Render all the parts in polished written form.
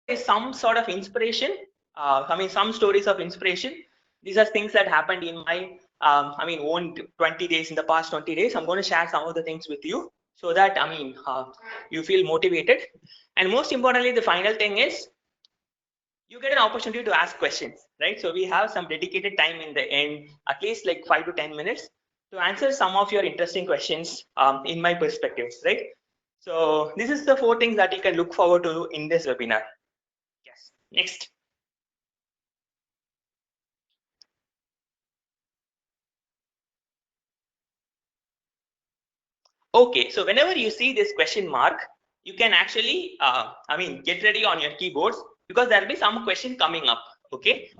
is some sort of inspiration. Some stories of inspiration. These are things that happened in my, own 20 days, in the past 20 days. I'm going to share some of the things with you so that, you feel motivated. And most importantly, the final thing is you get an opportunity to ask questions, right? So we have some dedicated time in the end, at least like 5 to 10 minutes to answer some of your interesting questions in my perspective, right? So this is the 4 things that you can look forward to in this webinar. Yes, next. Okay, so whenever you see this question mark, you can actually, get ready on your keyboards because there will be some question coming up, okay?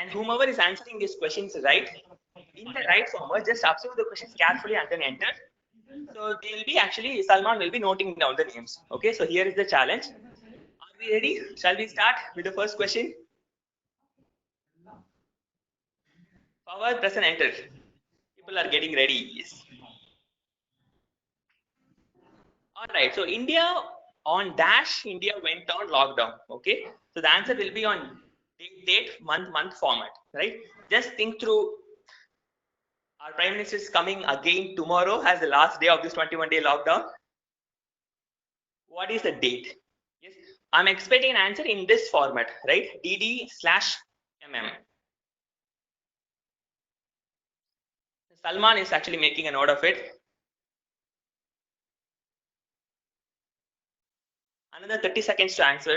And whomever is answering these questions right, in the right format, just observe the questions carefully and then enter. So they will be actually, Salman will be noting down the names, okay? So here is the challenge. Are we ready? Shall we start with the first question? Forward, press and enter. People are getting ready, yes. All right, so India went on lockdown. Okay, so the answer will be on date, month format, right? Just think through. Our Prime Minister is coming again tomorrow as the last day of this 21-day lockdown. What is the date? Yes, I'm expecting an answer in this format, right? DD/MM. Salman is actually making a note of it. Another 30 seconds to answer.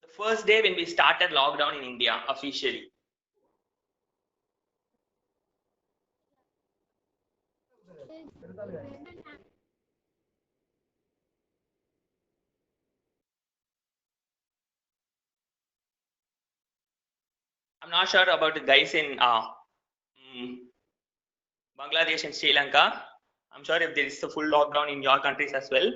The first day when we started lockdown in India officially. I'm not sure about the guys in Bangladesh and Sri Lanka. I'm sure if there is a full lockdown in your countries as well.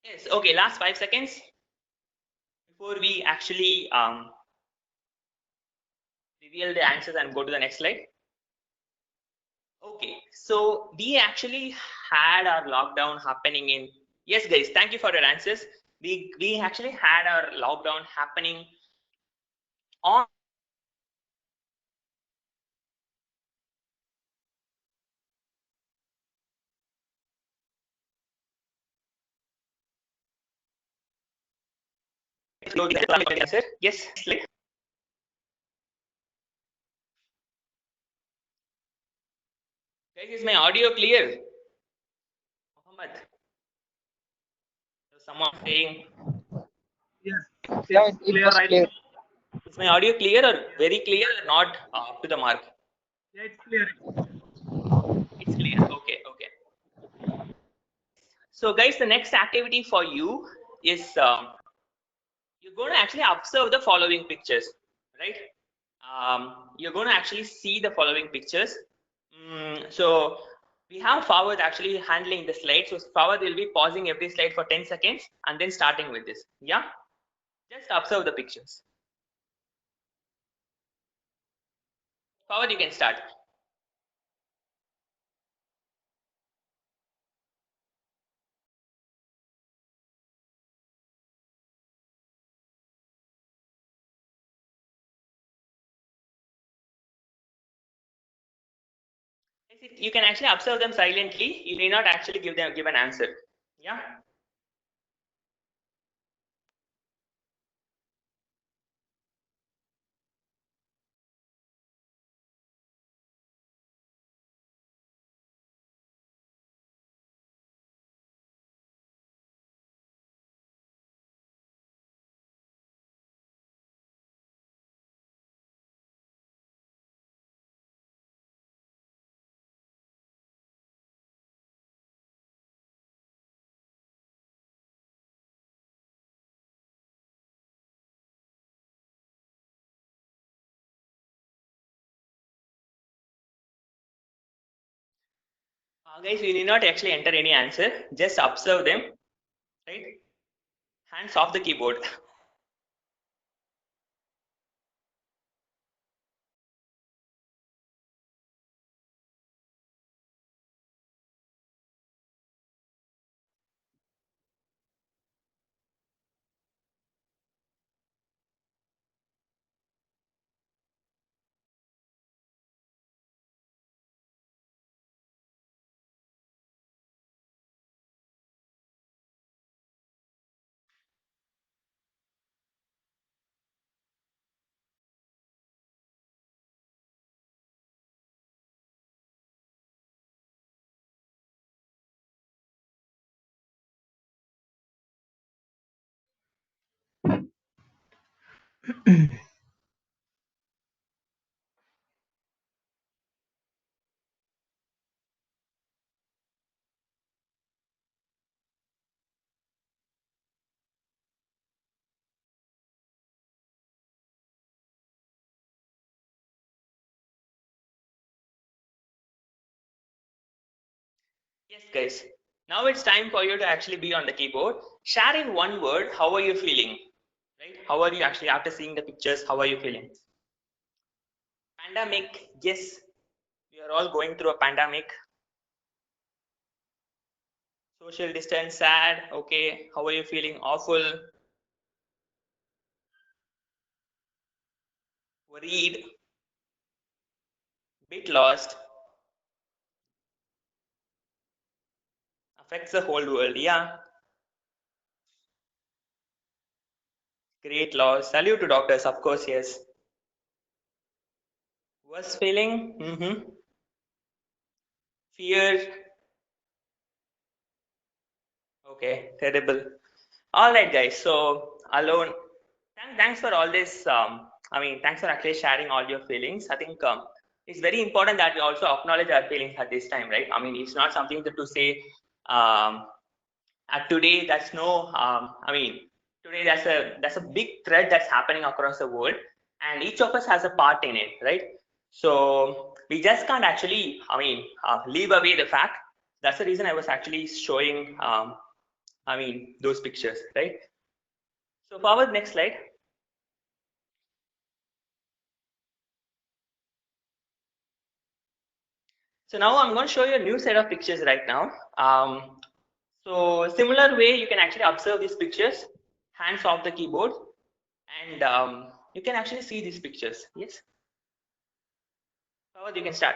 Yes, okay, last 5 seconds before we actually reveal the answers and go to the next slide. Okay, so we actually had our lockdown happening in, yes guys, thank you for your answers. We actually had our lockdown happening on yes. Guys, is my audio clear? Muhammad, someone saying, yes, yeah, it was clear. is my audio clear or very clear or not up to the mark? Yeah, it's clear. It's clear. Okay, okay. So guys, the next activity for you is you're going to actually observe the following pictures, right? You're going to actually see the following pictures. So we have Fawad actually handling the slide. So Fawad will be pausing every slide for 10 seconds and then starting with this. Yeah, just observe the pictures. Fawad, you can start. You can actually observe them silently. You may not actually give an answer. Yeah. Guys, we need not actually enter any answer. Just observe them. Right? Hands off the keyboard. Yes, guys. Now it's time for you to actually be on the keyboard. Share in one word, how are you feeling? Right? How are you actually after seeing the pictures? How are you feeling? Pandemic, yes, we are all going through a pandemic. Social distance, sad, okay. How are you feeling? Awful, worried, bit lost, affects the whole world. Yeah, great loss. Salute to doctors, of course, yes. Worst feeling? Fear, okay, terrible. All right, guys. So alone. Thanks for all this. Thanks for actually sharing all your feelings. I think it's very important that we also acknowledge our feelings at this time, right? I mean, it's not something to say. Um, Today, that's no. Today that's a big thread that's happening across the world, and each of us has a part in it, right? So we just can't actually, leave away the fact. That's the reason I was actually showing. Those pictures, right? So forward, next slide. So now I'm going to show you a new set of pictures right now. So similar way, you can actually observe these pictures, hands off the keyboard, and you can actually see these pictures. Yes, forward, you can start.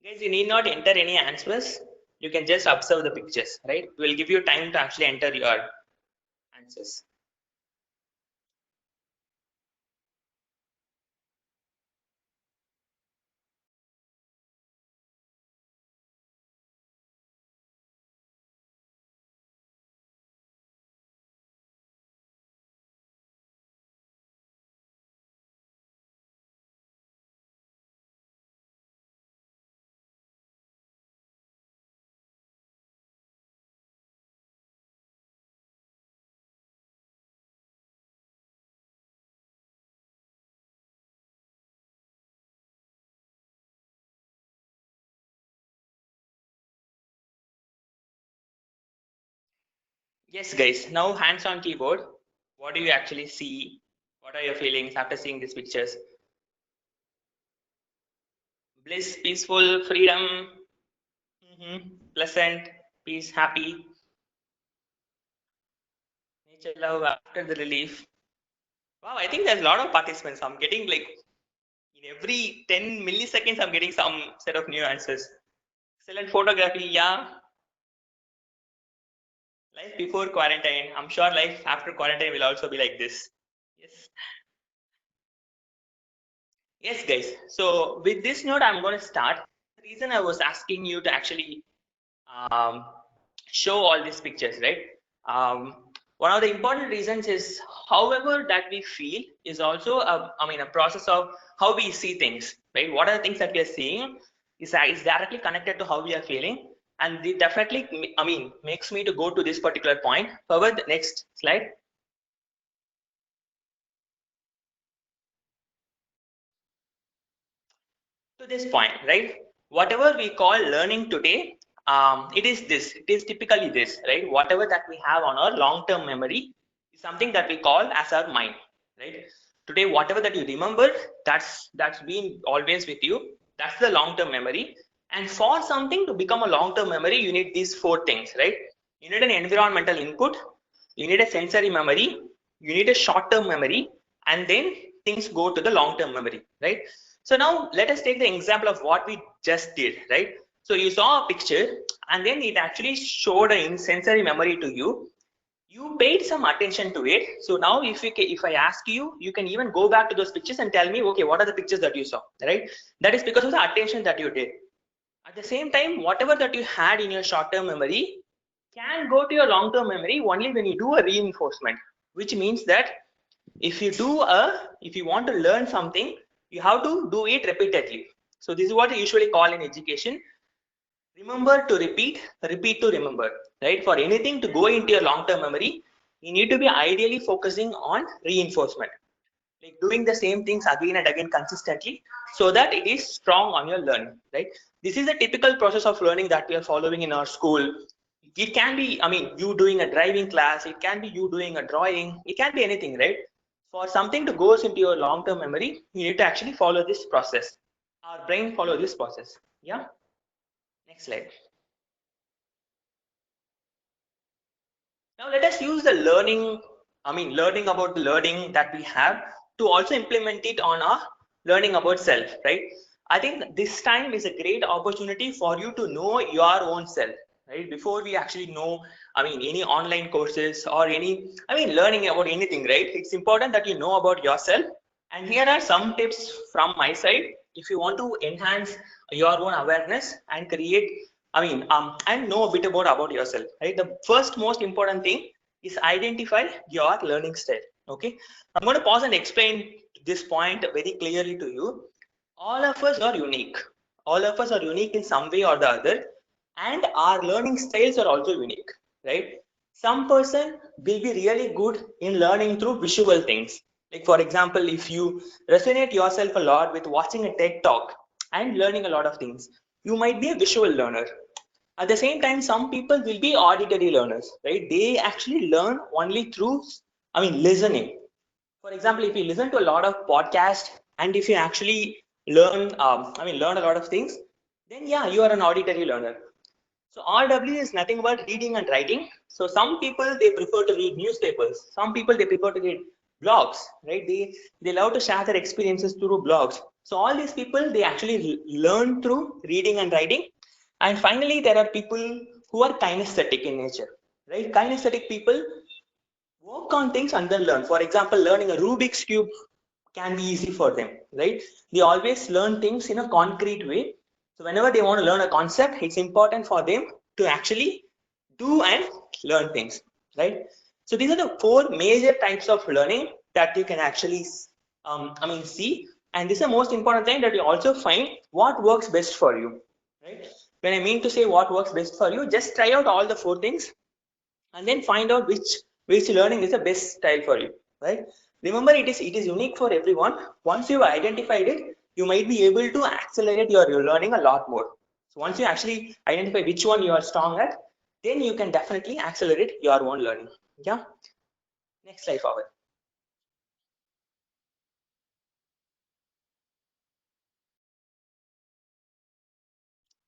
Guys, you need not enter any answers. You can just observe the pictures, right? We'll give you time to actually enter your answers. Yes, guys. Now hands on keyboard. What do you actually see? What are your feelings after seeing these pictures? Bliss, peaceful, freedom, pleasant, peace, happy, nature love after the relief. Wow, I think there's a lot of participants. I'm getting like in every 10 milliseconds, I'm getting some set of new answers. Excellent photography, yeah. Life before quarantine. I'm sure life after quarantine will also be like this. Yes. Yes, guys. So with this note, I'm going to start. The reason I was asking you to actually um, show all these pictures, right? One of the important reasons is however that we feel is also a process of how we see things, right? What are the things that we are seeing is directly connected to how we are feeling, and it definitely makes me to go to this particular point. Forward, the next slide. To this point, right? Whatever we call learning today, it is this. It is typically this, right? Whatever that we have on our long-term memory is something that we call as our mind, right? Today, whatever that you remember, that's been always with you. That's the long-term memory, And for something to become a long-term memory, you need these 4 things, right? You need an environmental input, you need a sensory memory, you need a short-term memory, and then things go to the long-term memory, right? So now let us take the example of what we just did, right? So you saw a picture and then it actually showed a sensory memory to you. You paid some attention to it. So now if I ask you, you can even go back to those pictures and tell me, okay, what are the pictures that you saw, right? That is because of the attention that you did. At the same time, whatever that you had in your short-term memory can go to your long-term memory only when you do a reinforcement, which means that if you want to learn something, you have to do it repeatedly. So this is what I usually call in education, remember to repeat, repeat to remember, right? For anything to go into your long-term memory, you need to be ideally focusing on reinforcement, like doing the same things again and again consistently so that it is strong on your learning, right? This is a typical process of learning that we are following in our school. It can be, I mean, you doing a driving class, it can be you doing a drawing, it can be anything, right? For something to goes into your long-term memory, you need to actually follow this process. Our brain follow this process. Yeah. Next slide. Now let us use the learning about the learning that we have to also implement it on our learning about self, right? I think this time is a great opportunity for you to know your own self, right? Before we actually know, any online courses or learning about anything, right? It's important that you know about yourself. And here are some tips from my side. If you want to enhance your own awareness and create and know a bit about yourself, right? The first most important thing is identify your learning style. Okay, I'm going to pause and explain this point very clearly to you. All of us are unique. All of us are unique in some way or the other, and our learning styles are also unique, right? Some person will be really good in learning through visual things. Like for example, if you resonate yourself a lot with watching a TED talk and learning a lot of things, you might be a visual learner. At the same time, some people will be auditory learners, right? They actually learn only through, listening. For example, if you listen to a lot of podcasts and if you actually learn a lot of things, then yeah, you are an auditory learner. So RW is nothing but reading and writing. So some people they prefer to read newspapers. Some people they prefer to read blogs, right? They love to share their experiences through blogs. So all these people they actually learn through reading and writing. And finally, there are people who are kinesthetic in nature, right? Kinesthetic people work on things and then learn. For example, learning a Rubik's cube can be easy for them, right? They always learn things in a concrete way. So whenever they want to learn a concept, it's important for them to actually do and learn things, right? So these are the 4 major types of learning that you can actually see. And this is the most important thing, that you also find what works best for you, right? When I mean to say what works best for you, just try out all the 4 things and then find out which learning is the best style for you, right? Remember, it is unique for everyone. Once you've identified it, you might be able to accelerate your learning a lot more. So once you actually identify which one you are strong at, then you can definitely accelerate your own learning. Yeah. Next slide forward.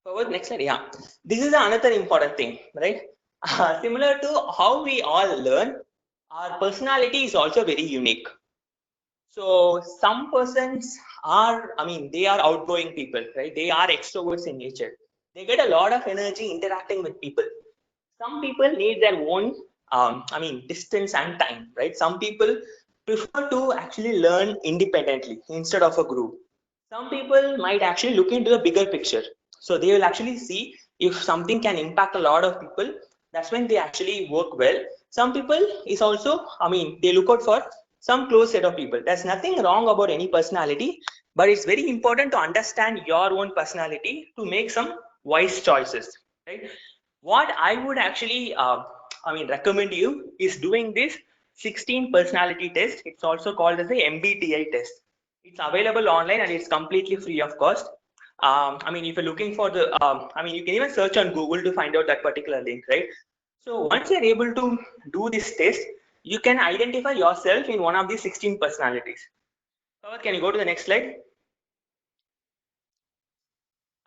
Forward, next slide. Yeah, this is another important thing, right? Similar to how we all learn, our personality is also very unique. So some persons are, they are outgoing people, right? They are extroverts in nature. They get a lot of energy interacting with people. Some people need their own, distance and time, right? Some people prefer to actually learn independently instead of a group. Some people might actually look into the bigger picture. So they will actually see if something can impact a lot of people. That's when they actually work well. Some people is also, they look out for some close set of people. There's nothing wrong about any personality, but it's very important to understand your own personality to make some wise choices, right? What I would actually, recommend you is doing this 16 personality test. It's also called as the MBTI test. It's available online and it's completely free of cost. If you're looking for the, you can even search on Google to find out that particular link, right? So once you're able to do this test, you can identify yourself in one of these 16 personalities. Can you go to the next slide?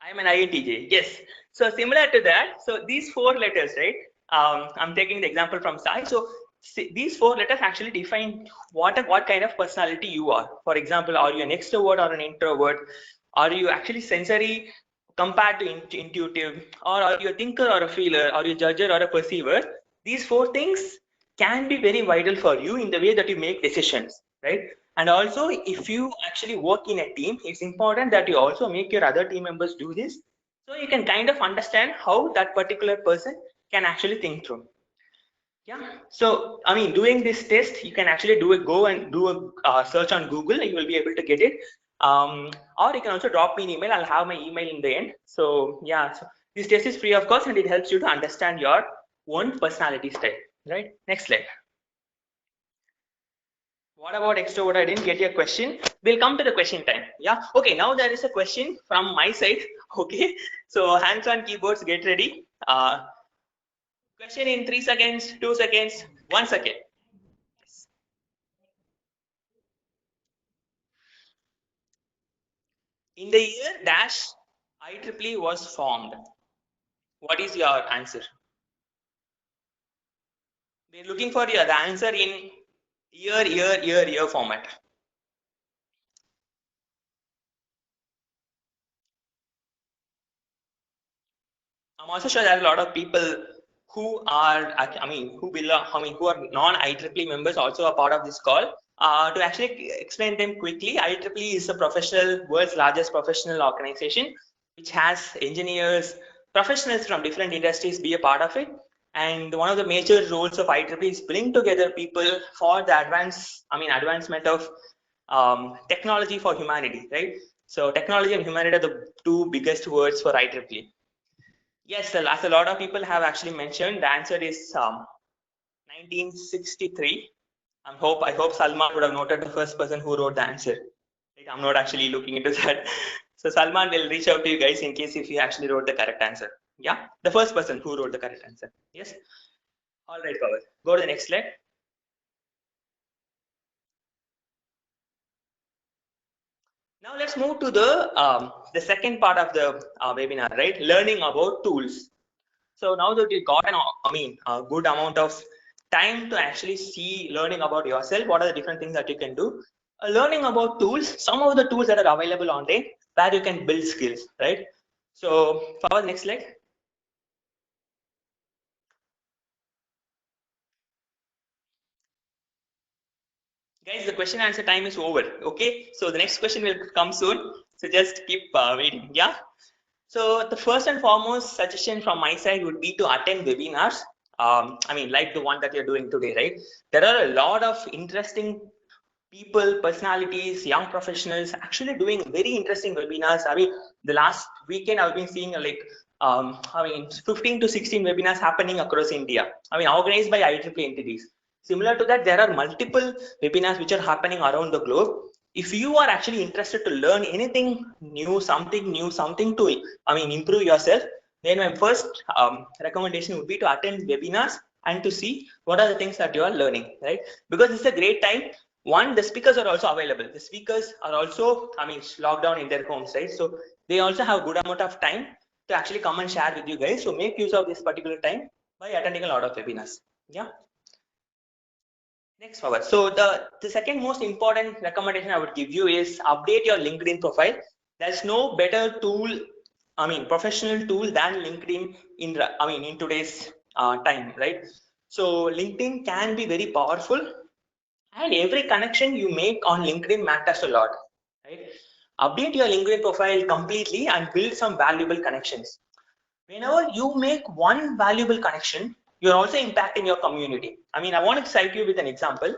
I'm an INTJ. Yes. So similar to that. So these 4 letters, right? I'm taking the example from Sai. So these 4 letters actually define what kind of personality you are. For example, are you an extrovert or an introvert? Are you actually sensory compared to intuitive? Or are you a thinker or a feeler? Are you a judger or a perceiver? These 4 things can be very vital for you in the way that you make decisions, right? And also, if you actually work in a team, it's important that you also make your other team members do this, so you can kind of understand how that particular person can actually think through. Yeah. So I mean, doing this test, you can actually go and do a search on Google, and you will be able to get it. Or you can also drop me an email. I'll have my email in the end. So yeah, so this test is free of course, and it helps you to understand your own personality style. Right. Next slide. What about extrovert? I didn't get your question. We'll come to the question time. Yeah. Okay. Now there is a question from my side. Okay. So hands on keyboards, get ready. Question in 3 seconds, 2 seconds, 1 second. In the year dash IEEE was formed. What is your answer? They're looking for the answer in year format. I'm also sure there are a lot of people who are, I mean, who belong, I mean, who are non-IEEE members also a part of this call. To actually explain them quickly, IEEE is a world's largest professional organization, which has engineers, professionals from different industries be a part of it. And one of the major roles of IEEE is bring together people for the advancement of technology for humanity, right? So technology and humanity are the 2 biggest words for IEEE. Yes, as a lot of people have actually mentioned, the answer is 1963. I hope Salman would have noted the first person who wrote the answer. Right? I'm not actually looking into that. So Salman will reach out to you guys in case if you actually wrote the correct answer. Yeah, the first person who wrote the correct answer. Yes. All right, Pawan. Go to the next slide. Now let's move to the second part of the webinar, right? Learning about tools. So now that you got a good amount of time to actually learning about yourself, what are the different things that you can do? Learning about tools, some of the tools that are available online where you can build skills, right? So for next slide. Guys, the question answer time is over. Okay, so the next question will come soon. So just keep waiting. Yeah. So the first and foremost suggestion from my side would be to attend webinars. Like the one that you're doing today, right? There are a lot of interesting people, personalities, young professionals actually doing very interesting webinars. I mean, the last weekend I've been seeing 15 to 16 webinars happening across India. Organized by IEEE entities. Similar to that, there are multiple webinars which are happening around the globe. If you are actually interested to learn anything new, something to improve yourself, then my first recommendation would be to attend webinars and to see what are the things that you are learning, right? Because it's a great time. One, the speakers are also available. The speakers are also locked down in their homes, right? So they also have a good amount of time to actually come and share with you guys. So make use of this particular time by attending a lot of webinars. Yeah. Next forward. So the second most important recommendation I would give you is update your LinkedIn profile. There's no better tool, professional tool than LinkedIn in today's time, right? So LinkedIn can be very powerful, and every connection you make on LinkedIn matters a lot, right? Update your LinkedIn profile completely and build some valuable connections. Whenever you make one valuable connection, you're also impacting your community. I want to cite you with an example.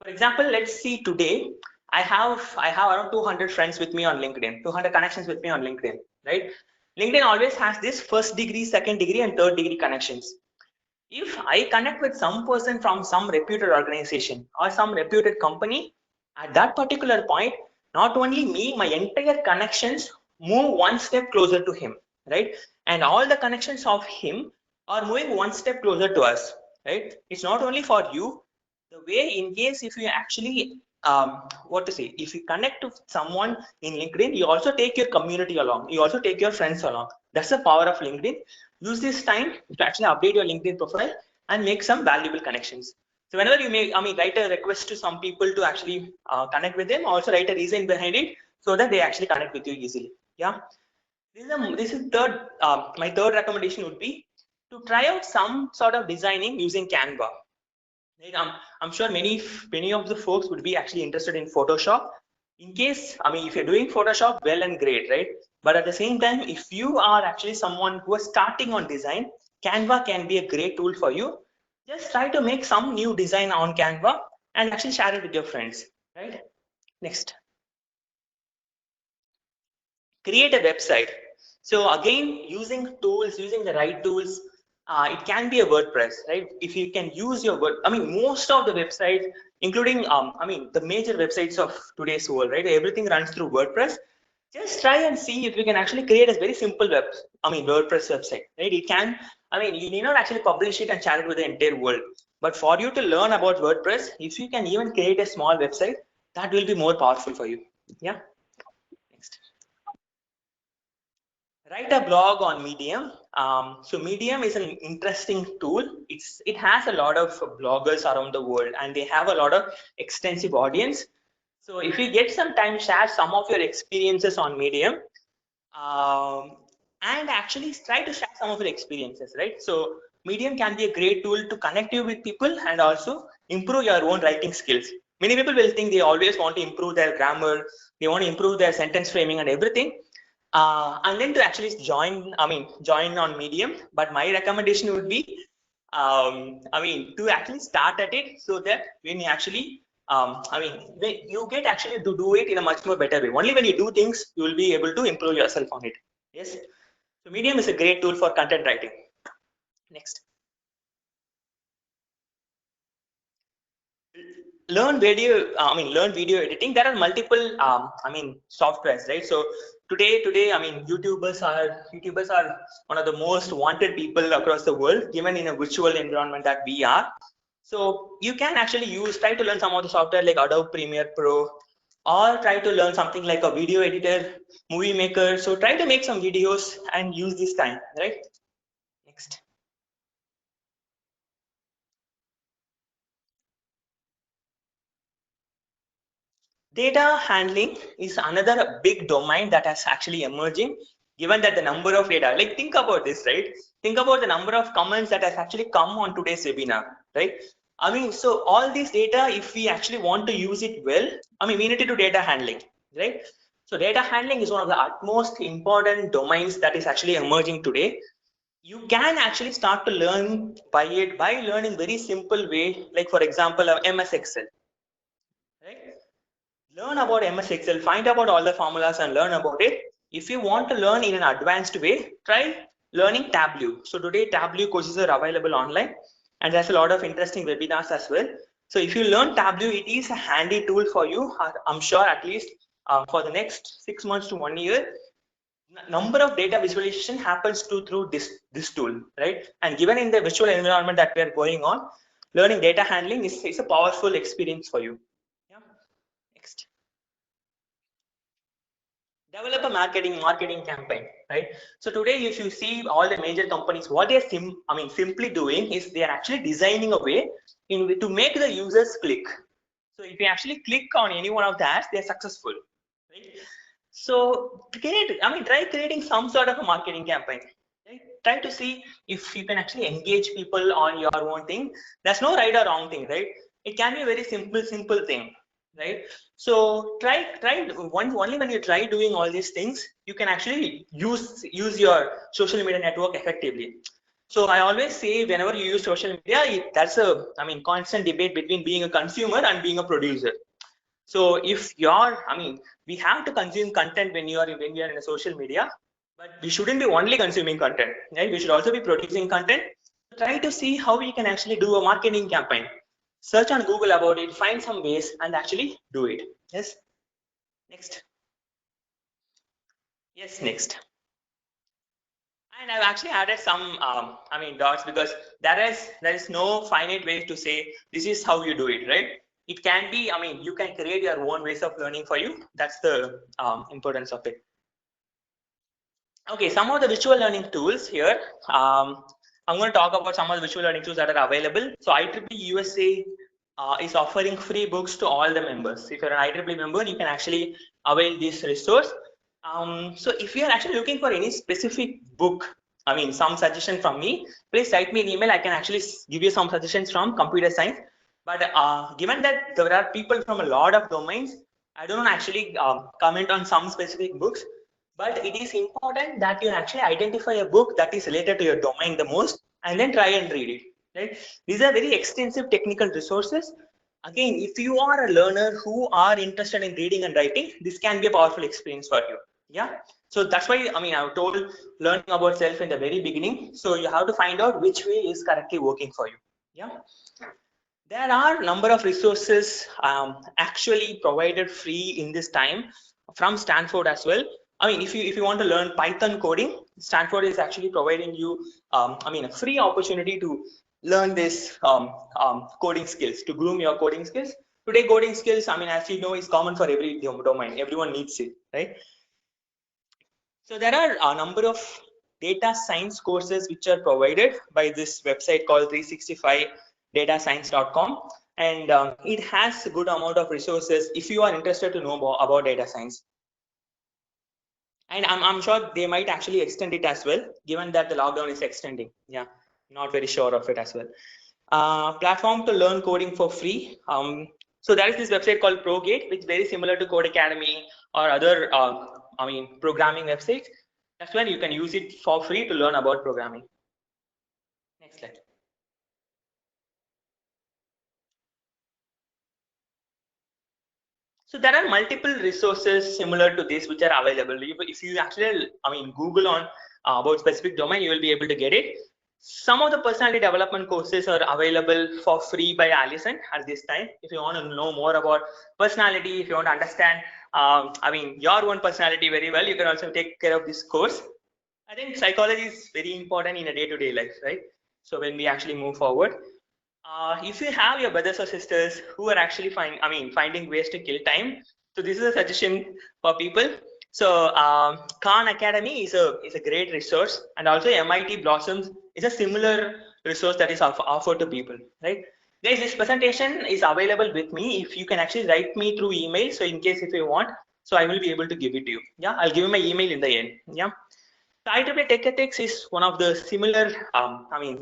For example, let's see today, I have around 200 friends with me on LinkedIn, 200 connections with me on LinkedIn, right? LinkedIn always has this first degree, second degree, and third degree connections. If I connect with some person from some reputed organization or some reputed company, at that particular point, not only me, my entire connections move one step closer to him, right? And all the connections of him are moving one step closer to us, right? It's not only for you. The way, in case if you actually what to say, if you connect to someone in LinkedIn, you also take your community along, you also take your friends along. That's the power of LinkedIn. Use this time to actually update your LinkedIn profile and make some valuable connections. So whenever you make, write a request to some people to actually connect with them, also write a reason behind it so that they actually connect with you easily. Yeah. This is third, my third recommendation would be to try out some sort of designing using Canva. Right? I'm sure many of the folks would be actually interested in Photoshop. In case, if you're doing Photoshop, well and great, right? But at the same time, if you are actually someone who is starting on design, Canva can be a great tool for you. Just try to make some new design on Canva and actually share it with your friends, right? Next. Create a website. So again, using the right tools, it can be a WordPress, right? If you can use your word, most of the websites, including the major websites of today's world, right? Everything runs through WordPress. Just try and see if you can actually create a very simple WordPress website, right? It can, you need not actually publish it and share it with the entire world. But for you to learn about WordPress, if you can even create a small website, that will be more powerful for you. Yeah. Next. Write a blog on Medium. So Medium is an interesting tool. It has a lot of bloggers around the world, and they have a lot of extensive audience. So if you get some time, share some of your experiences on Medium, and actually try to share some of your experiences, right? So Medium can be a great tool to connect you with people and also improve your own writing skills. Many people will think they always want to improve their grammar, they want to improve their sentence framing and everything, and then to actually join on Medium. But my recommendation would be, to actually start at it, so that when you actually, you get actually to do it in a much more better way. Only when you do things, you will be able to improve yourself on it. Yes. So Medium is a great tool for content writing. Next. Learn video editing. There are multiple softwares, right? So today YouTubers are one of the most wanted people across the world, given in a virtual environment that we are. So you can actually try to learn some of the software like Adobe Premiere Pro, or try to learn something like a video editor, movie maker. So try to make some videos and use this time, right? Next. Data handling is another big domain that has actually emerging, given that the number of data, like think about this, right? Think about the number of comments that has actually come on today's webinar, right? So all this data, if we actually want to use it well, we need to do data handling, right? So data handling is one of the utmost important domains that is actually emerging today. You can actually start to learn by learning very simple way, like for example, MS Excel, right? Learn about MS Excel, find about all the formulas and learn about it. If you want to learn in an advanced way, try learning Tableau. So today Tableau courses are available online, and there's a lot of interesting webinars as well. So if you learn Tableau, it is a handy tool for you. I'm sure at least for the next 6 months to 1 year, number of data visualization happens through this tool, right? And given in the virtual environment that we are going on, learning data handling is a powerful experience for you. Yeah. Next. Develop a marketing campaign, right? So today, if you see all the major companies, what they're simply doing is they are actually designing a way to make the users click. So if you actually click on any one of the ads, they're successful, right? So try creating some sort of a marketing campaign, right? Try to see if you can actually engage people on your own thing. There's no right or wrong thing, right? It can be a very simple thing, right? So only when you try doing all these things, you can actually use your social media network effectively. So I always say, whenever you use social media, that's a constant debate between being a consumer and being a producer. So if you're we have to consume content when you are in a social media, but we shouldn't be only consuming content, right? We should also be producing content. Try to see how we can actually do a marketing campaign. Search on Google about it, find some ways and actually do it. Yes. Next. Yes. Next. And I've actually added some dots, because there is no finite way to say this is how you do it, right? it can be, I mean, you can create your own ways of learning for you. That's the importance of it. Okay, some of the visual learning tools here. I'm going to talk about some of the visual learning tools that are available. So IEEE USA is offering free books to all the members. If you're an IEEE member, you can actually avail this resource. So if you are actually looking for any specific book, I mean, some suggestion from me, please write me an email. I can actually give you some suggestions from computer science. But given that there are people from a lot of domains, I don't actually comment on some specific books. But it is important that you actually identify a book that is related to your domain the most and then try and read it. Right? These are very extensive technical resources. Again, if you are a learner who are interested in reading and writing, this can be a powerful experience for you. Yeah. So that's why, I mean, I've told learning about self in the very beginning. So you have to find out which way is correctly working for you. Yeah. There are number of resources actually provided free in this time from Stanford as well. I mean, if you want to learn Python coding, Stanford is actually providing you, I mean, a free opportunity to learn this coding skills, to groom your coding skills. Today, coding skills, I mean, as you know, is common for every domain. Everyone needs it, right? So there are a number of data science courses which are provided by this website called 365datascience.com, and it has a good amount of resources if you are interested to know about data science. And I'm sure they might actually extend it as well, given that the lockdown is extending. Yeah, not very sure of it as well. Platform to learn coding for free. So there is this website called ProGate, which is very similar to Code Academy or other, I mean, programming websites. That's when you can use it for free to learn about programming. Next slide. So there are multiple resources similar to this which are available. If you actually, I mean, Google on about specific domain, you will be able to get it. Some of the personality development courses are available for free by Allison at this time. If you want to know more about personality, if you want to understand, I mean, your own personality very well, you can also take care of this course. I think psychology is very important in a day-to-day life, right? So when we actually move forward, if you have your brothers or sisters who are actually finding ways to kill time, so this is a suggestion for people. So Khan Academy is a great resource, and also MIT Blossoms is a similar resource that is offered to people, right? Guys, this presentation is available with me. If you can actually write me through email, so in case if you want, so I will be able to give it to you. Yeah, I'll give you my email in the end. Yeah. So IEEE TechEthics is one of the similar,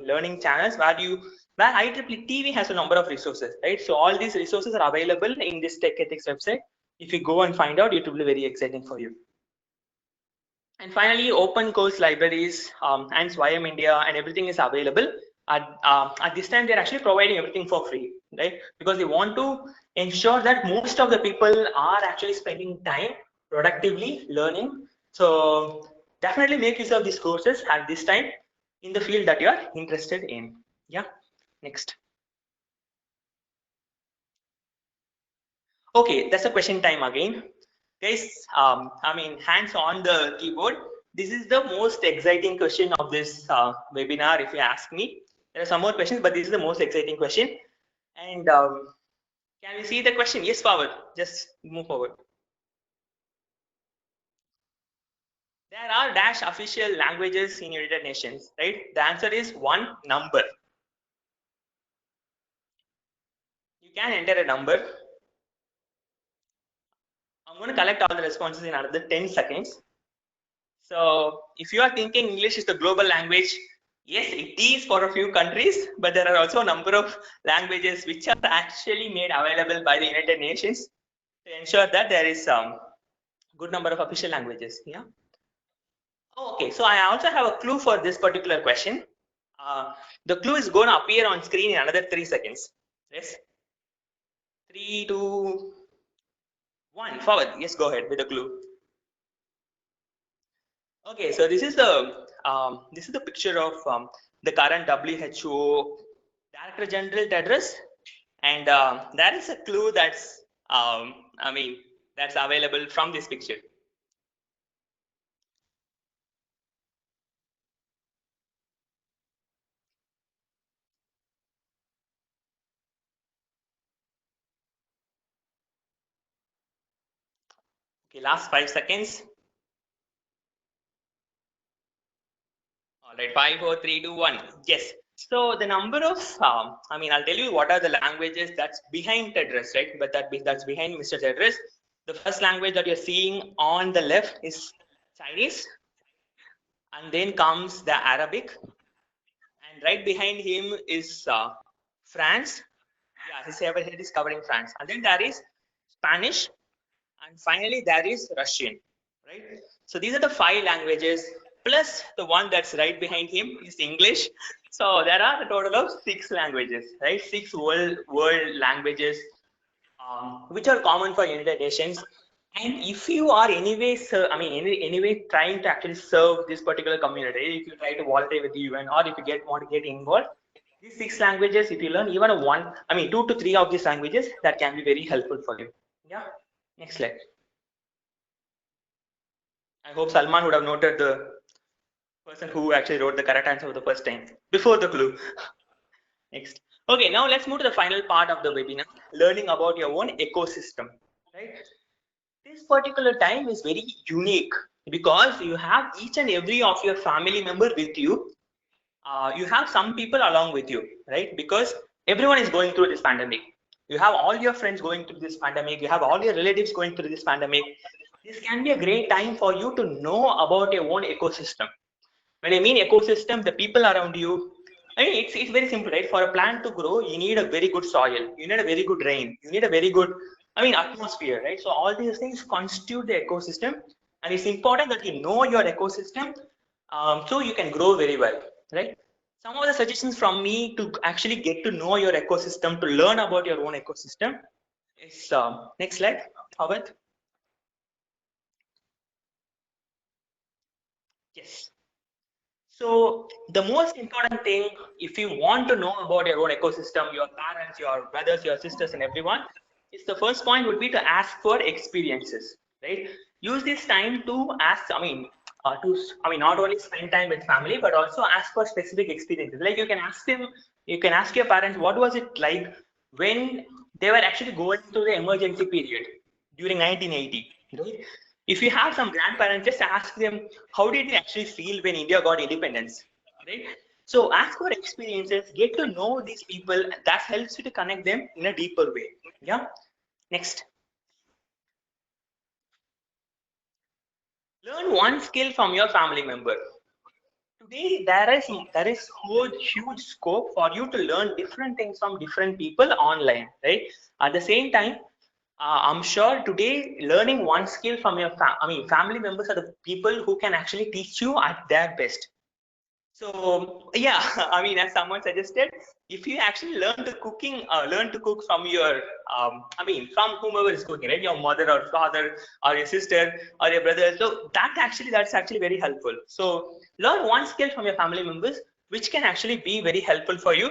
learning channels where IEEE TV has a number of resources, right? So all these resources are available in this TechEthics website. If you go and find out, it will be very exciting for you. And finally, open course libraries and SWAYAM India and everything is available. At this time, they're actually providing everything for free, right? Because they want to ensure that most of the people are actually spending time productively learning. So definitely make use of these courses at this time in the field that you are interested in. Yeah, next. Okay, that's a question time again. Guys, hands on the keyboard. This is the most exciting question of this webinar, if you ask me. There are some more questions, but this is the most exciting question. And can we see the question? Yes, forward. Just move forward. There are dash official languages in United Nations, right? The answer is one number. You can enter a number. I'm going to collect all the responses in another 10 seconds. So if you are thinking English is the global language, yes, it is for a few countries, but there are also a number of languages which are actually made available by the United Nations to ensure that there is some good number of official languages. Yeah. Okay, so I also have a clue for this particular question. The clue is going to appear on screen in another 3 seconds. Yes. 3, 2, 1. Forward. Yes, go ahead with the clue. Okay, so this is the picture of the current WHO Director General Tedros, and that is a clue that's that's available from this picture. Okay, last 5 seconds. All right, 5, 4, 3, 2, 1. Yes. So the number of, I'll tell you what are the languages that's behind TEDx, right? But that's behind Mr. TEDx. The first language that you're seeing on the left is Chinese, and then comes the Arabic, and right behind him is France. Yeah, his head is covering France, and then there is Spanish, and finally there is Russian, right? So these are the 5 languages, plus the one that's right behind him is English. So there are a total of 6 languages, right? 6 world languages, which are common for United Nations. And if you are anyway, anyway trying to actually serve this particular community, if you try to volunteer with the UN, or if you want to get involved, these 6 languages, if you learn even 2 to 3 of these languages, that can be very helpful for you. Yeah. Next slide. I hope Salman would have noted the person who actually wrote the correct answer for the first time before the clue. Next. Okay, now let's move to the final part of the webinar, learning about your own ecosystem, right? This particular time is very unique because you have each and every of your family member with you. You have some people along with you, right? Because everyone is going through this pandemic. You have all your friends going through this pandemic. You have all your relatives going through this pandemic. This can be a great time for you to know about your own ecosystem. When I mean ecosystem, the people around you, it's very simple, right? For a plant to grow, you need a very good soil, you need a very good rain, you need a very good, atmosphere, right? So all these things constitute the ecosystem, and it's important that you know your ecosystem, so you can grow very well, right? Some of the suggestions from me to actually get to know your ecosystem, to learn about your own ecosystem is, next slide, Howard. Yes. So the most important thing, if you want to know about your own ecosystem, your parents, your brothers, your sisters, and everyone, is the first point would be to ask for experiences, right? Use this time to ask, not only spend time with family, but also ask for specific experiences. Like you can ask your parents, what was it like when they were actually going through the emergency period during 1980, right? If you have some grandparents, just ask them, how did they actually feel when India got independence, right? So ask for experiences, get to know these people. That helps you to connect them in a deeper way. Yeah. Next. Learn one skill from your family member. Today there is huge scope for you to learn different things from different people online, right? At the same time, I'm sure today learning one skill from your family members are the people who can actually teach you at their best. So yeah, as someone suggested, if you actually learn to cook from your, from whomever is cooking, right? Your mother or father or your sister or your brother. So that's actually very helpful. So learn one skill from your family members, which can actually be very helpful for you.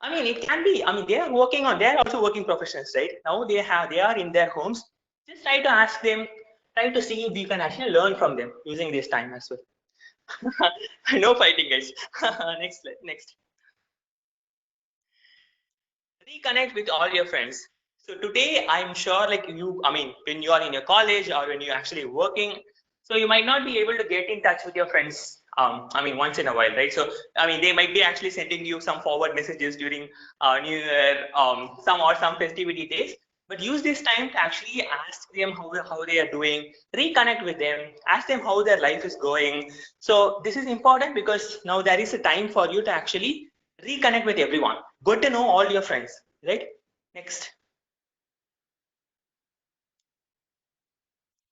It can be. They are also working professionals, right? Now they are in their homes. Just try to ask them, try to see if you can actually learn from them using this time as well. No fighting, guys. Next slide. Next. Reconnect with all your friends. So today, I'm sure, like you, when you are in your college or when you're actually working, so you might not be able to get in touch with your friends. Once in a while, right? So, they might be actually sending you some forward messages during New Year, some festivity days. But use this time to actually ask them how they are doing, reconnect with them, ask them how their life is going. So this is important because now there is a time for you to actually reconnect with everyone, good to know all your friends, right? Next.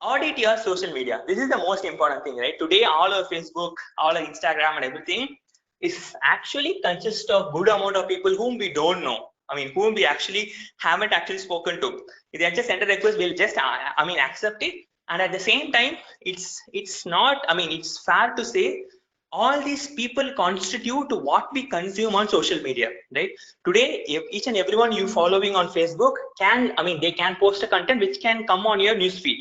Audit your social media. This is the most important thing, right? Today all our Facebook, all our Instagram and everything is actually consists of good amount of people whom we don't know, whom we actually haven't actually spoken to. If they just send a request, we'll just accept it. And at the same time, it's not, it's fair to say all these people constitute to what we consume on social media, right? Today, if each and everyone you following on Facebook can, they can post a content which can come on your newsfeed,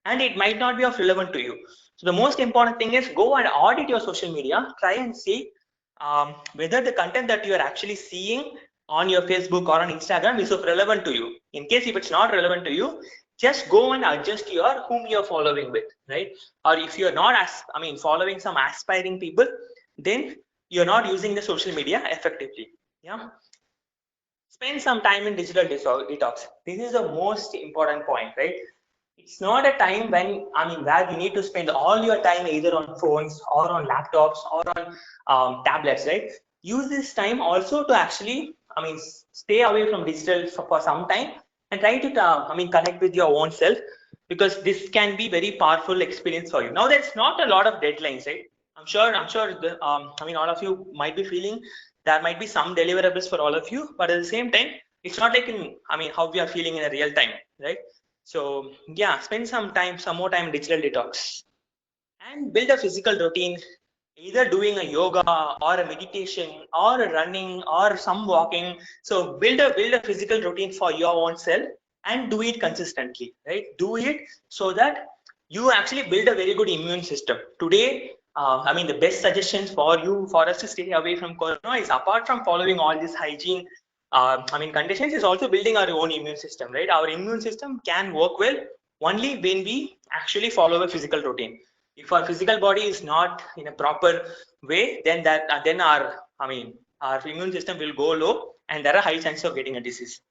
and it might not be of relevant to you. So the most important thing is go and audit your social media, try and see whether the content that you are actually seeing on your Facebook or on Instagram is of relevant to you. In case if it's not relevant to you, just go and adjust whom you're following with, right? Or if you're not following some aspiring people, then you're not using the social media effectively. Yeah. Spend some time in digital detox. This is the most important point, right? It's not a time when where you need to spend all your time either on phones or on laptops or on tablets, right? Use this time also to actually stay away from digital for some time and try to connect with your own self, because this can be very powerful experience for you. Now there's not a lot of deadlines, right? I'm sure all of you might be feeling there might be some deliverables for all of you, but at the same time it's not like in how we are feeling in a real time, right? So yeah, spend some more time digital detox and build a physical routine, either doing a yoga or a meditation or a running or some walking. So build a physical routine for your own self and do it consistently, right? Do it so that you actually build a very good immune system. Today, the best suggestions for us to stay away from corona is, apart from following all this hygiene conditions, is also building our own immune system, right? Our immune system can work well only when we actually follow a physical routine. If our physical body is not in a proper way, then our immune system will go low and there are high chances of getting a disease.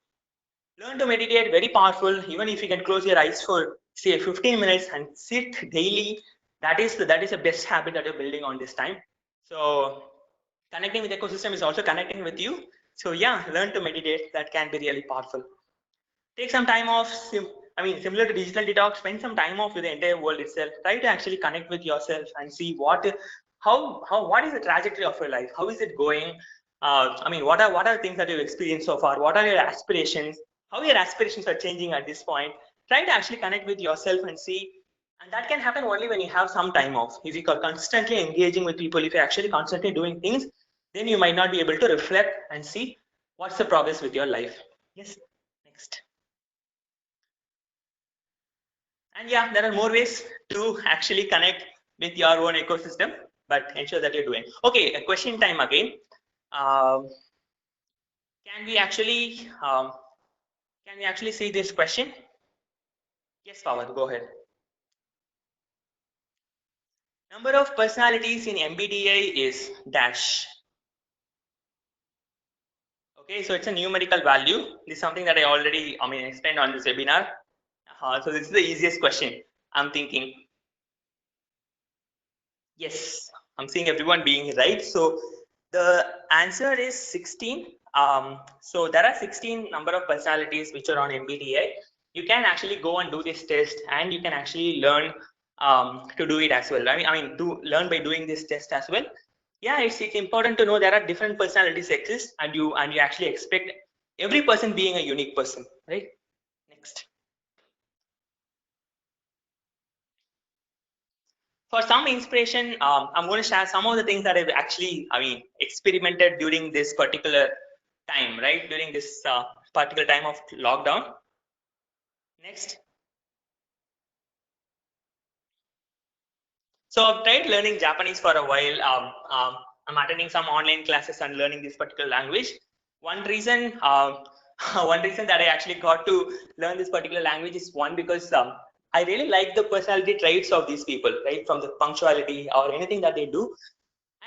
Learn to meditate, very powerful. Even if you can close your eyes for say 15 minutes and sit daily, that is the best habit that you're building on this time. So connecting with ecosystem is also connecting with you. So yeah, learn to meditate. That can be really powerful. Take some time off. Similar to digital detox, spend some time off with the entire world itself. Try to actually connect with yourself and see what is the trajectory of your life? How is it going? What are things that you've experienced so far? What are your aspirations? How your aspirations are changing at this point? Try to actually connect with yourself and see. And that can happen only when you have some time off. If you are constantly engaging with people, if you're actually constantly doing things, then you might not be able to reflect and see what's the progress with your life. Yes. Next. And yeah, there are more ways to actually connect with your own ecosystem, but ensure that you're doing. Okay, a question time again. Um, can we actually see this question? Yes, Pawan, go ahead. Number of personalities in MBTI is dash. Okay, so it's a numerical value. This is something that I already explained on this webinar. So this is the easiest question, I'm thinking. Yes, I'm seeing everyone being right. So the answer is 16. So there are 16 number of personalities which are on MBTI. You can actually go and do this test, and you can actually learn to do it as well. To learn by doing this test as well. Yeah, it's important to know there are different personalities exist, and you actually expect every person being a unique person, right? Next. For some inspiration, I'm going to share some of the things that I've actually, experimented during this particular time, right? During this particular time of lockdown. Next. So I've tried learning Japanese for a while. I'm attending some online classes and learning this particular language. One reason, one reason that I actually got to learn this particular language is because I really like the personality traits of these people, right? From the punctuality or anything that they do.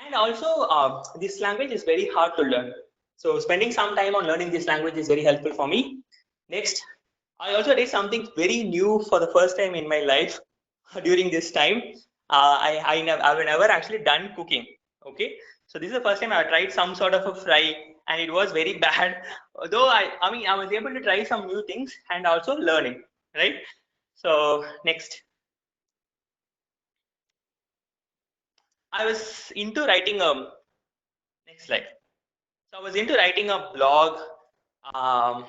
And also, this language is very hard to learn. So spending some time on learning this language is very helpful for me. Next, I also did something very new for the first time in my life during this time. I've never actually done cooking. Okay, so this is the first time I tried some sort of a fry, and it was very bad. Though I was able to try some new things and also learning, right? So next, I was into writing a next slide. So I was into writing a blog um,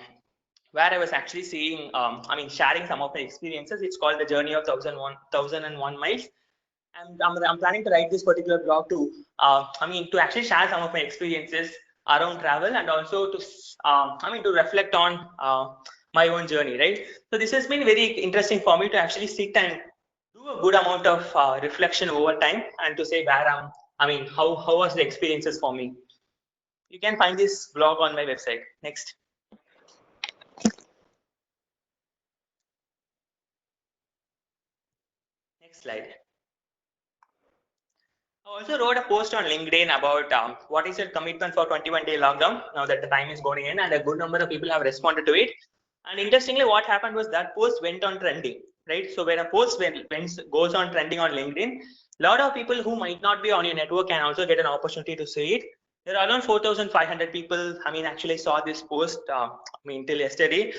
where I was actually seeing, sharing some of my experiences. It's called The Journey of 1001 Miles. And I'm planning to write this particular blog to actually share some of my experiences around travel, and also to reflect on my own journey, right? So this has been very interesting for me to actually sit and do a good amount of reflection over time, and to say where how was the experiences for me. You can find this blog on my website. Next. slide. I also wrote a post on LinkedIn about what is your commitment for 21-day lockdown now that the time is going in, and a good number of people have responded to it. And interestingly, what happened was that post went on trending, right? So when a post goes on trending on LinkedIn, a lot of people who might not be on your network can also get an opportunity to see it. There are around 4,500 people, actually saw this post, till yesterday.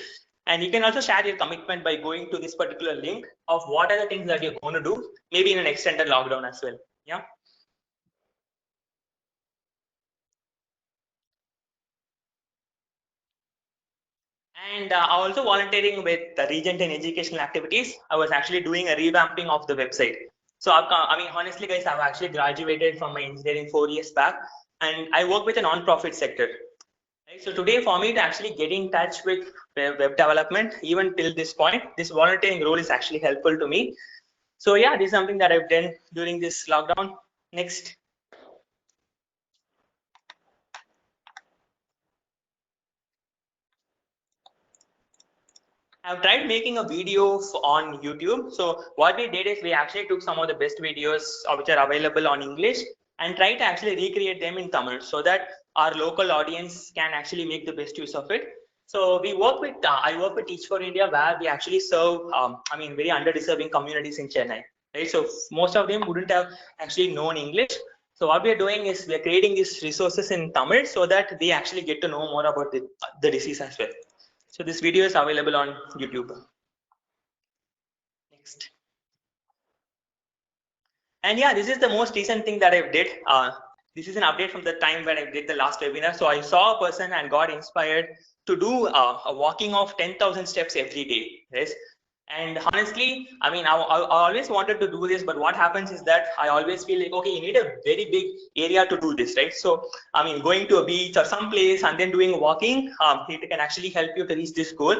And you can also share your commitment by going to this particular link of what are the things that you're going to do, maybe in an extended lockdown as well. Yeah. And also volunteering with the Regent in educational activities. I was actually doing a revamping of the website. So honestly, guys, I've actually graduated from my engineering 4 years back, and I work with a non-profit sector. Right? So today, for me to actually get in touch with web development, even till this point, this volunteering role is actually helpful to me. So yeah, this is something that I've done during this lockdown. Next. I've tried making a video on YouTube. So what we did is we actually took some of the best videos which are available on English and try to actually recreate them in Tamil so that our local audience can actually make the best use of it. So we work with, I work with Teach for India, where we actually serve, very underdeserving communities in Chennai. Right? So most of them wouldn't have actually known English. So what we are doing is we are creating these resources in Tamil so that they actually get to know more about the disease as well. So this video is available on YouTube. Next. And yeah, this is the most recent thing that I did. This is an update from the time when I did the last webinar. So I saw a person and got inspired to do a walking of 10,000 steps every day. Yes. And honestly, I always wanted to do this, but what happens is that I always feel like, okay, you need a very big area to do this, right? So, going to a beach or some place and then doing walking, it can actually help you to reach this goal.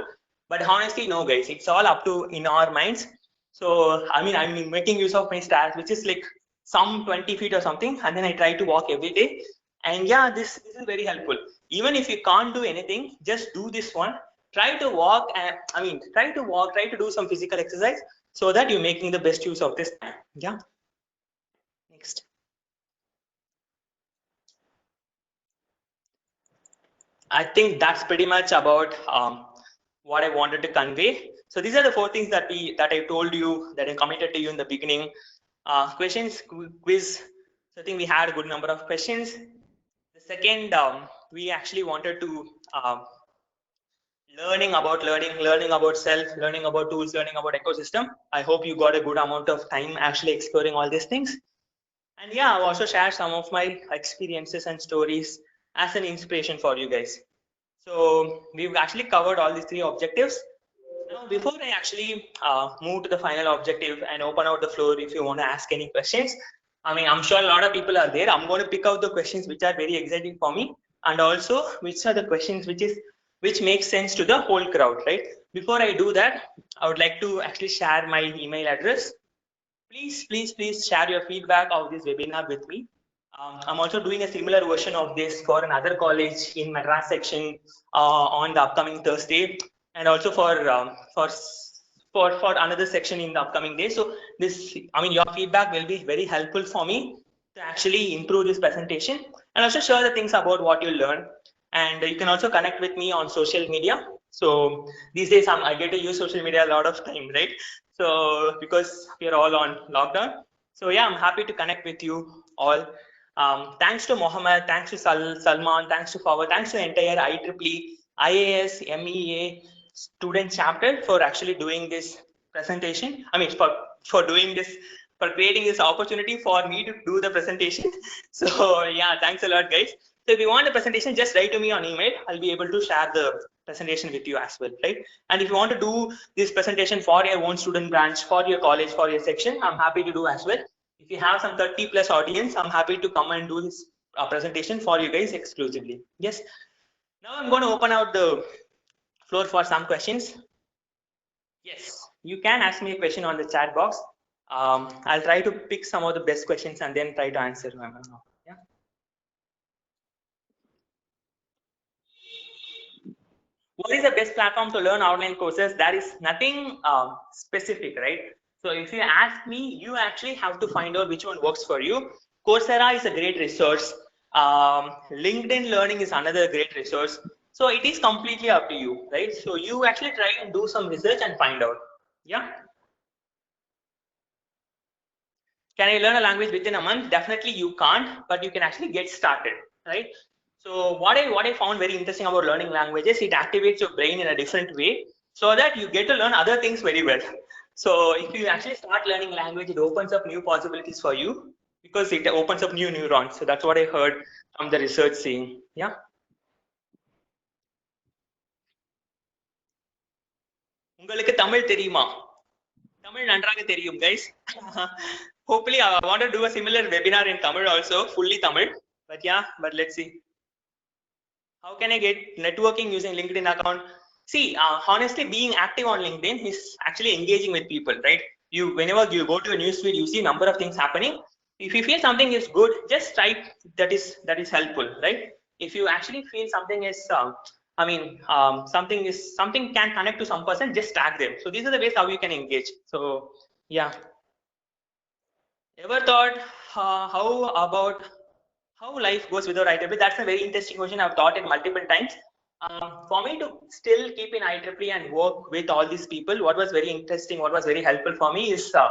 But honestly, no, guys, it's all up to in our minds. So, I'm making use of my stats, which is like some 20 feet or something, and then I try to walk every day. And yeah, this is very helpful. Even if you can't do anything, just do this one. Try to walk, and try to do some physical exercise so that you're making the best use of this time. Yeah. Next. I think that's pretty much about what I wanted to convey. So these are the 4 things that I told you, that I committed to you in the beginning. Questions, quiz. So I think we had a good number of questions. The second, we actually wanted to learning about self, learning about tools, learning about ecosystem. I hope you got a good amount of time actually exploring all these things. And yeah, I'll also share some of my experiences and stories as an inspiration for you guys. So we've actually covered all these 3 objectives. Now, before I actually move to the final objective and open out the floor, if you want to ask any questions, I'm sure a lot of people are there. I'm going to pick out the questions which are very exciting for me, and also which are the questions which make sense to the whole crowd, right? Before I do that, I would like to actually share my email address. Please share your feedback of this webinar with me. I'm also doing a similar version of this for another college in Madras section on the upcoming Thursday, and also for another section in the upcoming day. So this, your feedback will be very helpful for me to actually improve this presentation, and also share the things about what you learn. And you can also connect with me on social media. So these days I get to use social media a lot of time, right? So because we are all on lockdown. So yeah, I'm happy to connect with you all. Thanks to Mohammed, thanks to Salman, thanks to Fawad, thanks to entire IEEE IAS MEA student chapter for actually doing this presentation. For doing this, for creating this opportunity for me to do the presentation. So yeah, thanks a lot, guys. So if you want the presentation, just write to me on email. I'll be able to share the presentation with you as well, right? And if you want to do this presentation for your own student branch, for your college, for your section, I'm happy to do as well. If you have some 30+ audience, I'm happy to come and do this presentation for you guys exclusively. Yes. Now I'm going to open out the floor for some questions. Yes, you can ask me a question on the chat box. I'll try to pick some of the best questions and then try to answer them. Yeah. What is the best platform to learn online courses? There is nothing specific, right? So if you ask me, you actually have to find out which one works for you. Coursera is a great resource. LinkedIn Learning is another great resource. So it is completely up to you, right? So you actually try and do some research and find out. Yeah. Can I learn a language within a month? Definitely you can't, but you can actually get started, right? So what I found very interesting about learning languages, it activates your brain in a different way so that you get to learn other things very well. So if you actually start learning language, it opens up new possibilities for you because it opens up new neurons. So that's what I heard from the research saying. Yeah. உங்களுக்கு தமிழ் தெரியுமா? தமிழ் நன்றாக தெரியும், guys. Hopefully, I want to do a similar webinar in Tamil also, fully Tamil. But yeah, but let's see. How can I get networking using LinkedIn account? See, honestly, being active on LinkedIn is actually engaging with people, right? Whenever you go to a newsfeed, you see number of things happening. If you feel something is good, just type that is helpful, right? If you actually feel something is, something can connect to some person, just tag them. So these are the ways how you can engage. So yeah. Ever thought how about how life goes without IEEE? That's a very interesting question. I've thought it multiple times. For me to still keep in IEEE and work with all these people, what was very interesting, what was very helpful for me is the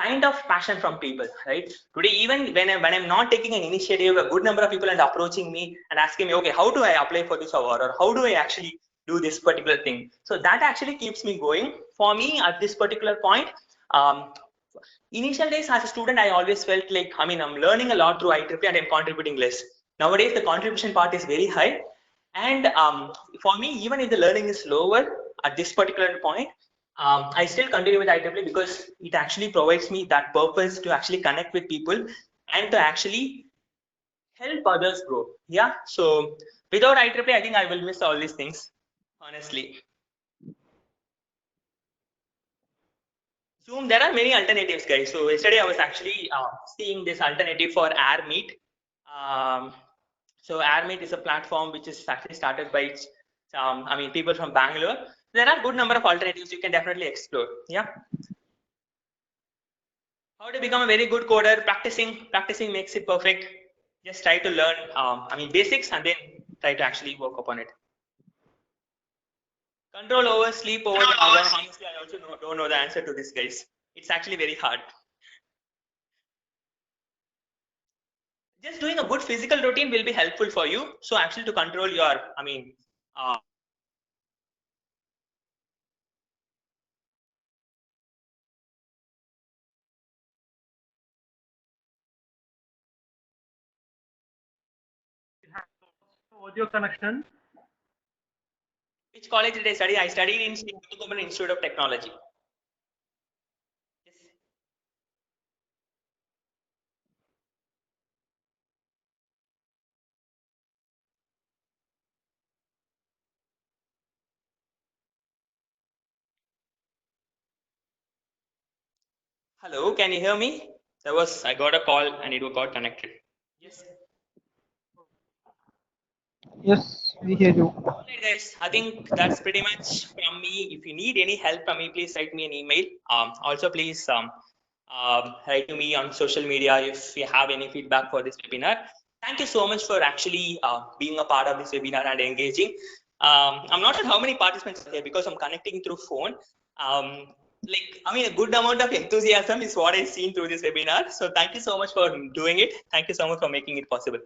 kind of passion from people, right? Today, even when I'm not taking an initiative, a good number of people are approaching me and asking me, okay, how do I apply for this award, or how do I actually do this particular thing? So that actually keeps me going. For me, at this particular point, um, initial days as a student, I always felt like, I'm learning a lot through IEEE and I'm contributing less. Nowadays, the contribution part is very high. And for me, even if the learning is lower at this particular point, I still continue with IEEE because it actually provides me that purpose to actually connect with people and to actually help others grow. Yeah. So without IEEE, I think I will miss all these things, honestly. Zoom, there are many alternatives, guys. So yesterday I was actually seeing this alternative for AirMeet. Um, so AirMeet is a platform which is actually started by, people from Bangalore. There are a good number of alternatives you can definitely explore. Yeah. How to become a very good coder? Practicing makes it perfect. Just try to learn, basics, and then try to actually work upon it. Control over sleep over the hour. Honestly, I also don't know the answer to this, guys. It's actually very hard. Just doing a good physical routine will be helpful for you. So actually to control your, uh, Audio connection. which college did I study? I studied in Perinthalmanna Institute of Technology. Yes. Hello, can you hear me? I got a call and it got connected. Yes. Yes, we hear you. Alright, guys, I think that's pretty much from me. If you need any help from me, please write me an email. Also, please write to me on social media if you have any feedback for this webinar. Thank you so much for actually being a part of this webinar and engaging. I'm not sure how many participants are here because I'm connecting through phone. A good amount of enthusiasm is what I've seen through this webinar. So thank you so much for doing it. Thank you so much for making it possible.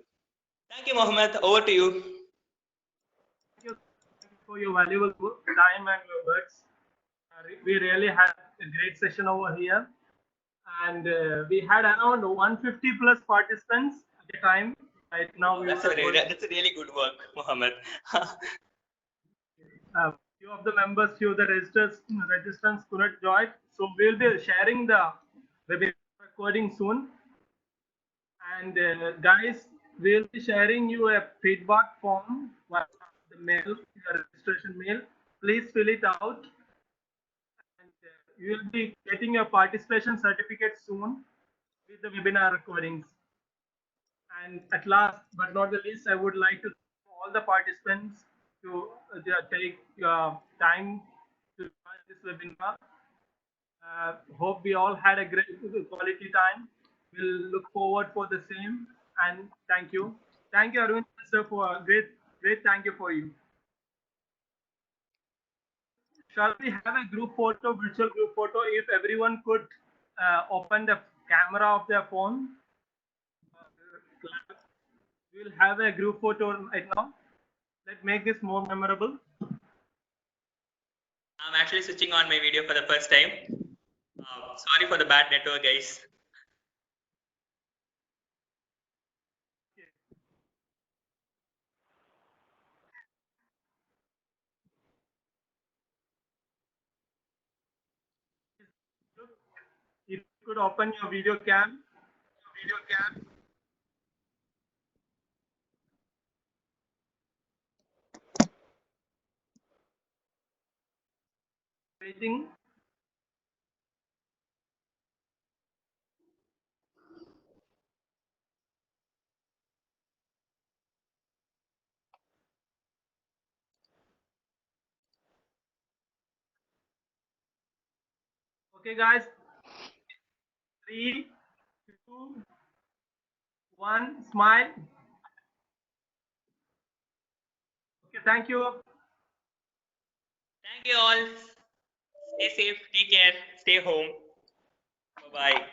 Thank you, Mohammed. Over to you. Thank you for your valuable time and your words. We really had a great session over here, and we had around 150 plus participants at the time. Right now, That's a really good work, Mohammed. few of the members, few of the registrants could not join, so we'll be sharing the webinar recording soon. And guys, we'll be sharing you a feedback form via the mail, your registration mail. Please fill it out, and you will be getting your participation certificate soon with the webinar recordings. And at last but not the least, I would like to thank all the participants to take time to join this webinar. Hope we all had a great quality time. We'll look forward for the same. And thank you. Thank you, Arvind, sir, for a great thank you for you. Shall we have a group photo, virtual group photo, if everyone could open the camera of their phone? We'll have a group photo right now. Let's make this more memorable. I'm actually switching on my video for the first time. Sorry for the bad network, guys. If you could open your video cam. Waiting. Okay, guys. 3, 2, 1. Smile. Okay, thank you. Thank you all. Stay safe, take care, stay home. Bye-bye.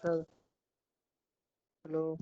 Hello, sir. Hello.